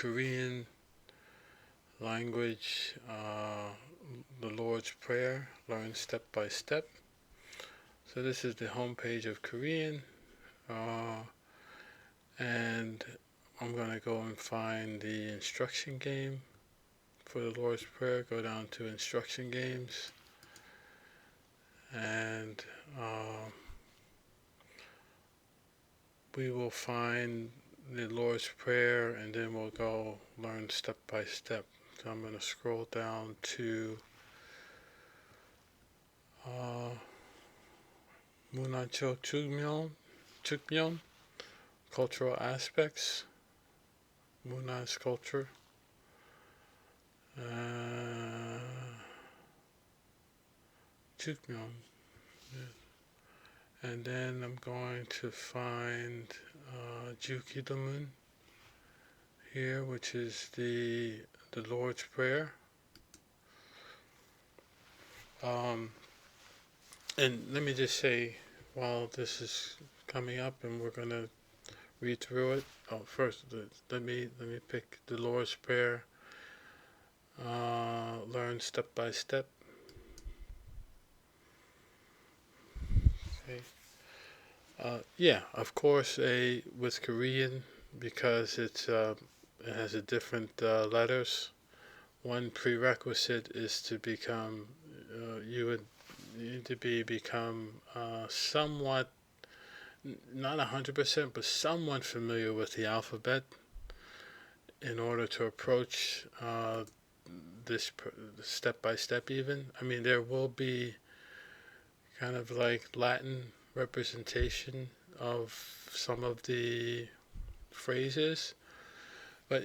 Korean language, the Lord's Prayer, learn step by step. So this is the home page of Korean, and I'm going to go and find the instruction game for the Lord's Prayer. Go down to instruction games, and we will find the Lord's Prayer, and then we'll go learn step by step. So I'm going to scroll down to 문화적 측면, cultural aspects, 문화 is culture, 측면, and then I'm going to find 주기도문 here, which is the Lord's Prayer. And let me just say, while this is coming up and we're going to read through it, first let me pick the Lord's Prayer, learn step by step. Okay. Yeah, of course, with Korean, because it has a different letters. One prerequisite is to become, you would need to become somewhat, not 100%, but somewhat familiar with the alphabet in order to approach this step by step. Even, I mean, there will be kind of like Latin representation of some of the phrases, but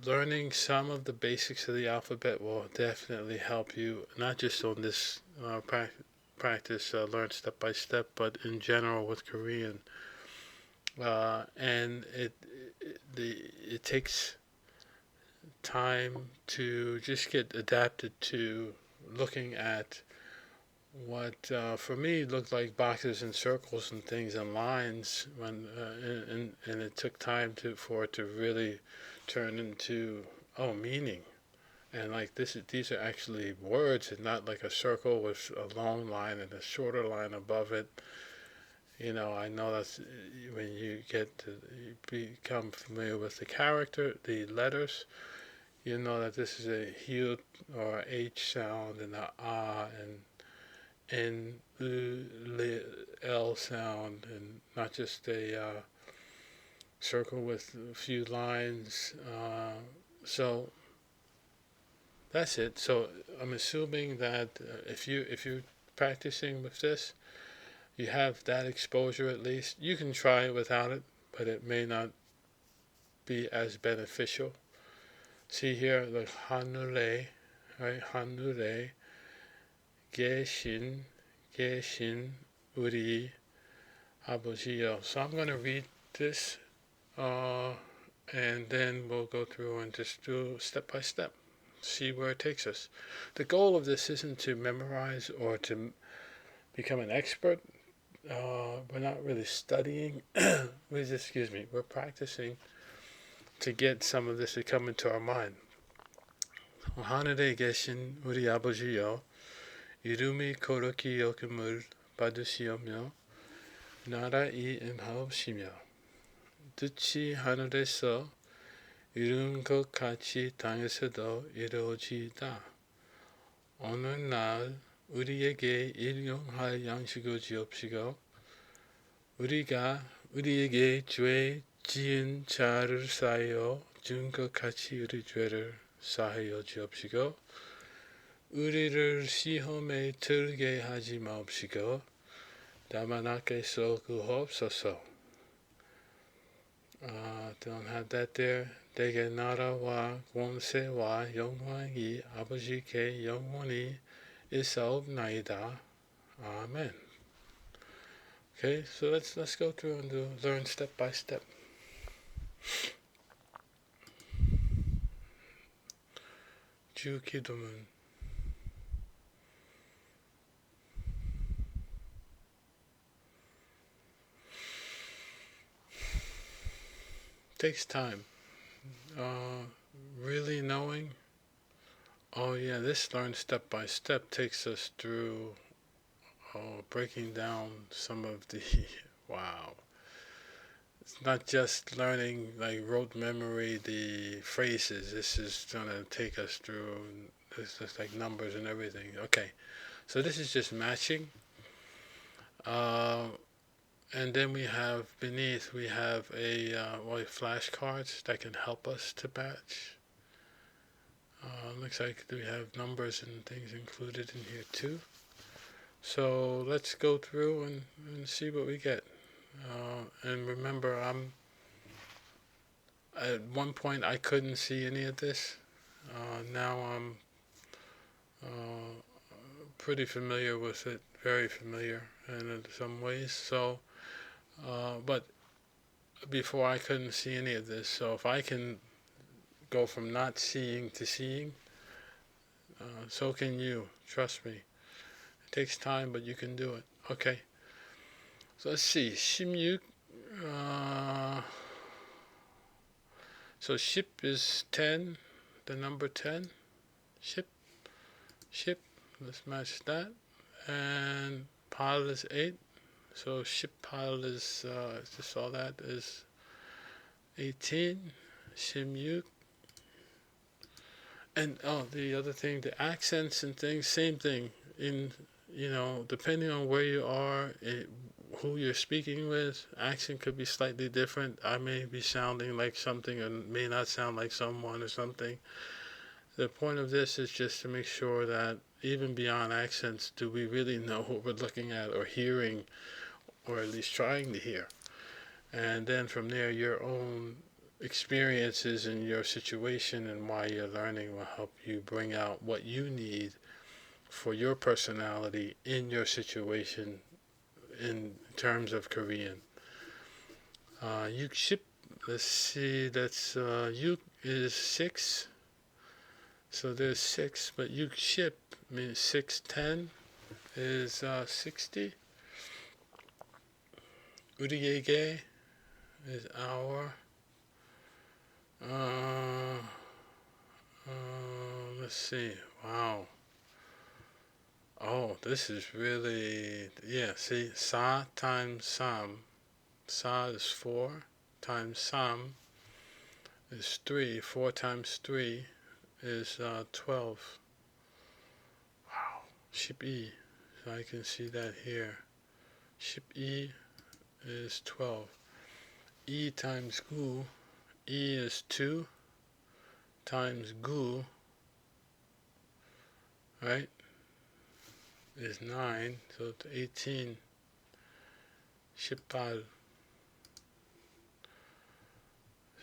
learning some of the basics of the alphabet will definitely help you, not just on this practice, learn step by step, but in general with Korean. And it takes time to just get adapted to looking at what for me looked like boxes and circles and things and lines, and it took time for it to really turn into meaning, and like these are actually words and not like a circle with a long line and a shorter line above it. I know that's when you become familiar with the character, the letters. You know that this is a H or H sound and a ah and N, L sound, and not just a circle with a few lines. So that's it. So I'm assuming that if you're practicing with this, you have that exposure at least. You can try it without it, but it may not be as beneficial. See here, like 하늘에, right? 하늘에 계신 우리 아버지요. So I'm going to read this, and then we'll go through and just do step by step, see where it takes us. The goal of this isn't to memorize or to become an expert. We're not really studying. We're practicing to get some of this to come into our mind. 하늘에 계신 우리 아버지요, 이름이 거룩히 여김을 받으시오며 나라의 임하옵시며 뜻이 하늘에서 이룬 것 같이 땅에서도 이루어지이다. 오늘날 우리에게 일용할 양식을 주옵시고 우리가 우리에게 죄 지은 자를 사하여 준 것 같이 우리 죄를 사하여 주옵시고 우리를 시험에 들게 하지 마옵시고 다만 악에서 구하옵소서. Don't have that there. 내게 나라와 권세와 영광이 아버지께 영원히 있사옵나이다. Amen. Okay, so let's go through and learn step by step. 주기도문. Takes time. Really knowing, oh yeah, this learn step by step takes us through breaking down some of the, wow. It's not just learning like rote memory the phrases. This is gonna take us through. This is like numbers and everything. Okay, so this is just matching. Uh, and then we have beneath we have a flashcards that can help us to match. Looks like we have numbers and things included in here too. So let's go through and see what we get. And remember, at one point I couldn't see any of this. Now I'm pretty familiar with it, very familiar in some ways. So, but before I couldn't see any of this. So if I can go from not seeing to seeing, so can you. Trust me. It takes time, but you can do it. Okay. So let's see. Shimyuk. So ship is 10, the number 10. Ship. Ship. Let's match that. And pile is 8. So ship pile is, just all that is 18. Shimyuk. And the other thing, the accents and things, same thing. Depending on where you are, who you're speaking with, accent could be slightly different. I may be sounding like something and may not sound like someone or something. The point of this is just to make sure that even beyond accents, do we really know what we're looking at or hearing, or at least trying to hear? And then from there, your own experiences in your situation and why you're learning will help you bring out what you need for your personality in your situation in terms of Korean. Yuk ship, let's see, that's yuk is 6, so there's 6, but yuk ship means 610 is 60. Uriege is hour. Let's see. Wow. Oh, this is really, yeah, see, sa times sam. Sa is 4 times sam is 3. 4 times 3 is 12. Wow. Ship E. So I can see that here. Ship E is 12. E times gu. E is 2 times gu, right, is 9, so it's 18. Shipal.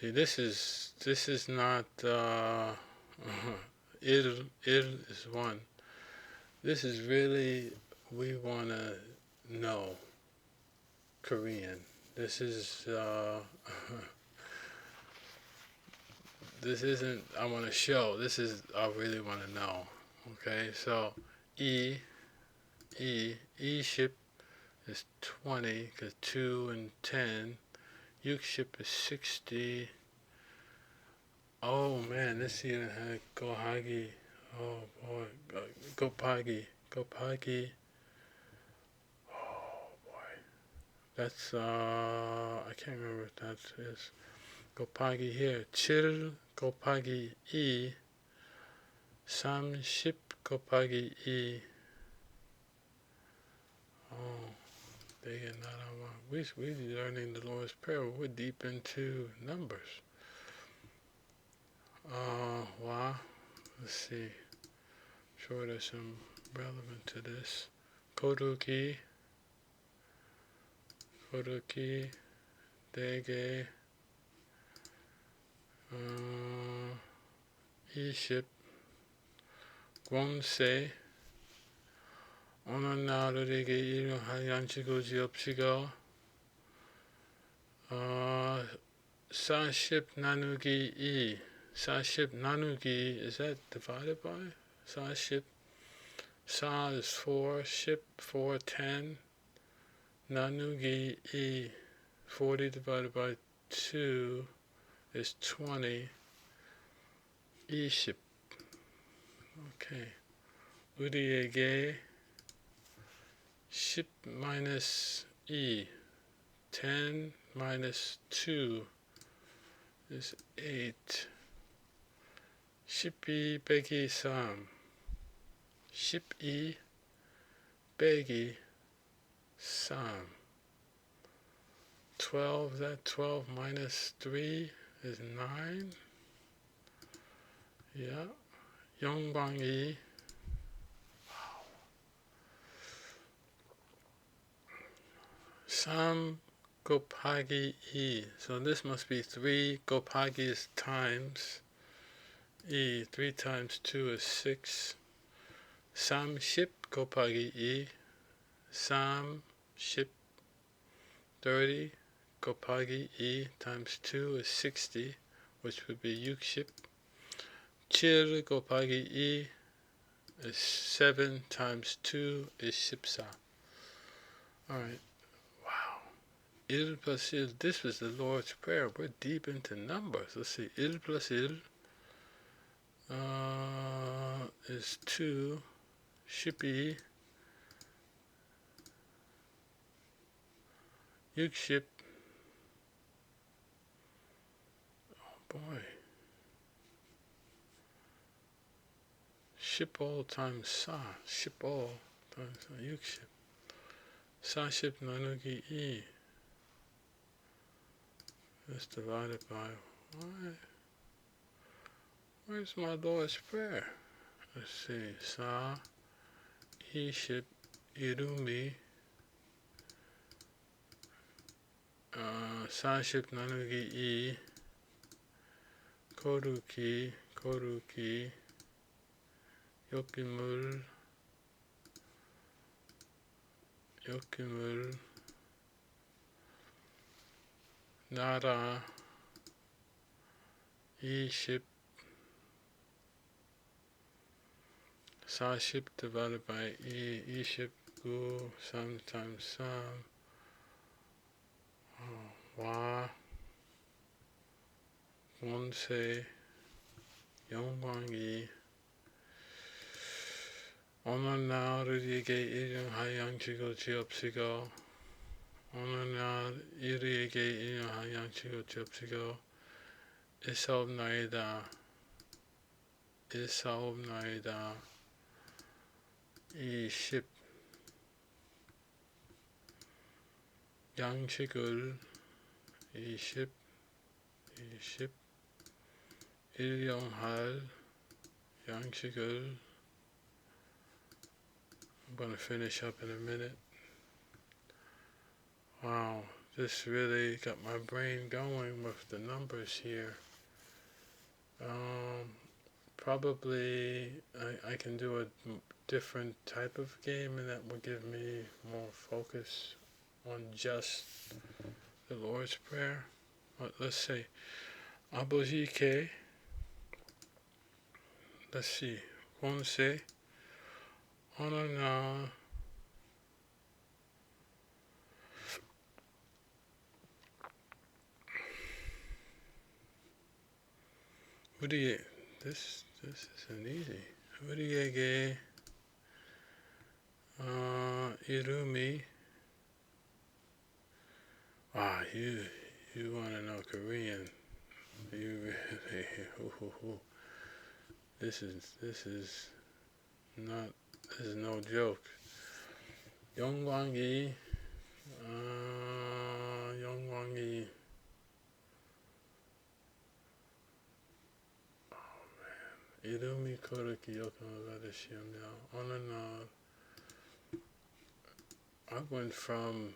See, this is not il is 1. This is really, we want to know Korean. This is this isn't I want to show. This is I really want to know. Okay, so E ship is 20 because 2 and 10. Yuk ship is 60. Oh man, this even had Gohagi. Oh boy, Gopagi. Oh boy, that's I can't remember what that is. Gopagi here. Chil Gopagi E. Sam ship Gopagi E. Oh, they get not on. We're learning the Lord's Prayer. We're deep into numbers. Wow. Let's see. Sure, there's some relevant to this. Koruki, Dege, Iship, Gwonse, 오늘 이름 하얀치고 지읍시고, 사십 나누기 2. 사십 나누기, is that divided by? 사십. Sa is 4, ship 4, 10. Nanugi E, 40 divided by 2 is 20. 20. Okay. 우리에게 10 minus e. 10 minus 2 is 8. 12 빼기 3. 12 빼기 3. 12, that 12 minus 3 is 9. Yeah. 영광이 3 곱하기 2. So this must be 3 곱하기 is times e. 3 times 2 is 6. 30 곱하기 2. 30. 30 곱하기 2 times 2 is 60, which would be 60. 7 곱하기 2 is 7 times 2 is 14. Alright. Wow. 1 plus 1. This was the Lord's Prayer. We're deep into numbers. Let's see. 1 plus 1 is 2. 12. 60. Oh boy. 15 times 4. 15 times 60. 40 나누기 2 is divided by where's my Lord's Prayer? Let's see. 4, 20 이름이 40 나누기 2 거루기 엮임을 나라 20 40 divided by 2 29 3 times 3 와 원세 영광이 어느 날 우리에게 일용할 양식을 주옵시고 어느 날 우리에게 일용할 양식을 주옵시고 이사옵나이다 20 양식을 20 일용할 양식을 I'm going to finish up in a minute. Wow, this really got my brain going with the numbers here. Probably I can do a different type of game and that will give me more focus on just the Lord's Prayer. Let's say 아버지께 let's see 권세 어느 날 우리 this isn't easy. 우리에게 이름이 you want to know Korean. You really this is no joke. 영광이 이름이 그렇게 여김을 받으시며 어느 날 I went from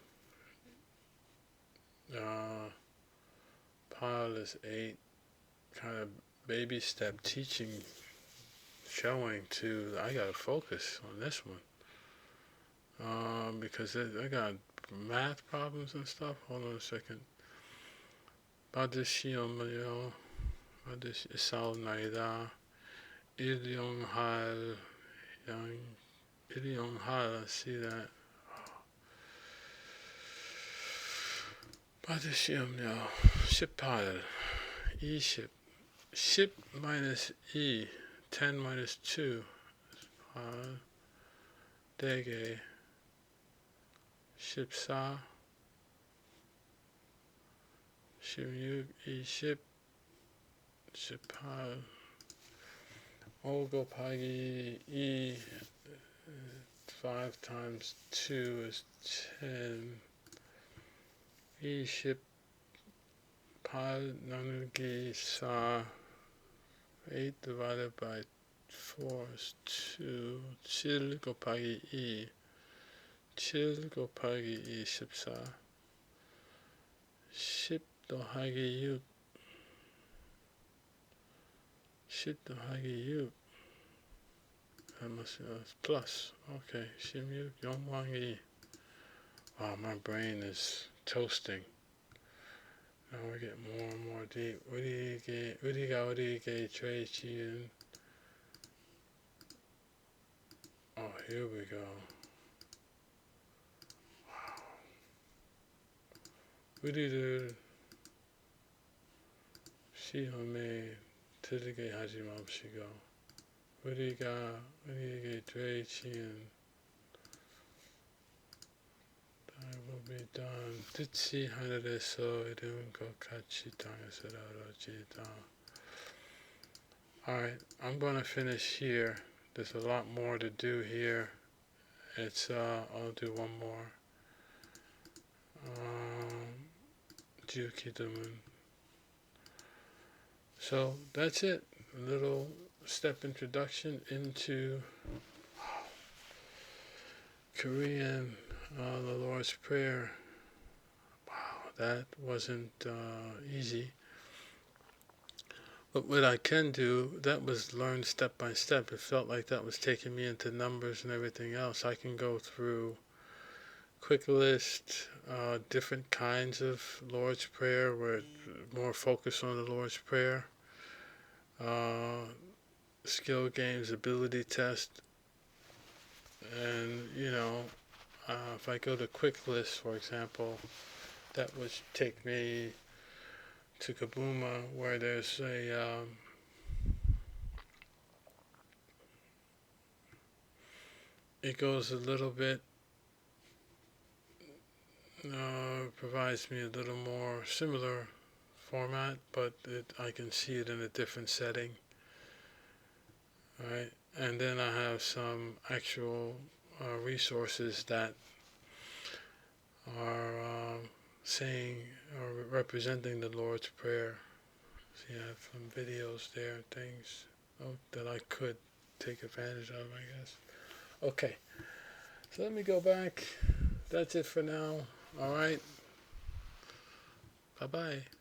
Pilot's 8 kind of baby step teaching showing to I gotta focus on this one because I got math problems and stuff. Hold on a second. 받으시오며 사옵나이다 일용할 see that 받으시오며 18 E ship. Ship minus E. 10 minus 2. Dege. Ship sa. Ship yug. E ship. Ship ha. Ogo pagi. E. 5 times 2 is 10. E ship. Pa nanugi sa. 8 divided by 4 is 2. Chil 곱하기 2. 7 곱하기 2 14. 10 더하기 6. 10 더하기 6. That must be plus. Okay. 16 0왕이. Wow, my brain is toasting. Now we get more and more deep. 우리가 죄 지은. Oh, here we go. Wow. 우리를 시험에 들게 하지 맙시고 우리에게 죄 지은 Thy will be done. 뜻이 하늘에서 이룬 것 같이 땅에서 이루어지이다. Alright, I'm going to finish here. There's a lot more to do here. I'll do one more. 주기도문. So that's it. A little step introduction into Korean, the Lord's Prayer. Wow, that wasn't easy. But what I can do, that was learned step by step. It felt like that was taking me into numbers and everything else. I can go through quick list, different kinds of Lord's Prayer where it's more focused on the Lord's Prayer. Skill games, ability test. And, if I go to quick list, for example, that would take me to Kabuma, where there's it goes a little bit, provides me a little more similar format, but I can see it in a different setting. Right, and then I have some actual resources that are saying or representing the Lord's Prayer. So you have some videos there, things that I could take advantage of, I guess. Okay, so let me go back. That's it for now. All right. Bye-bye.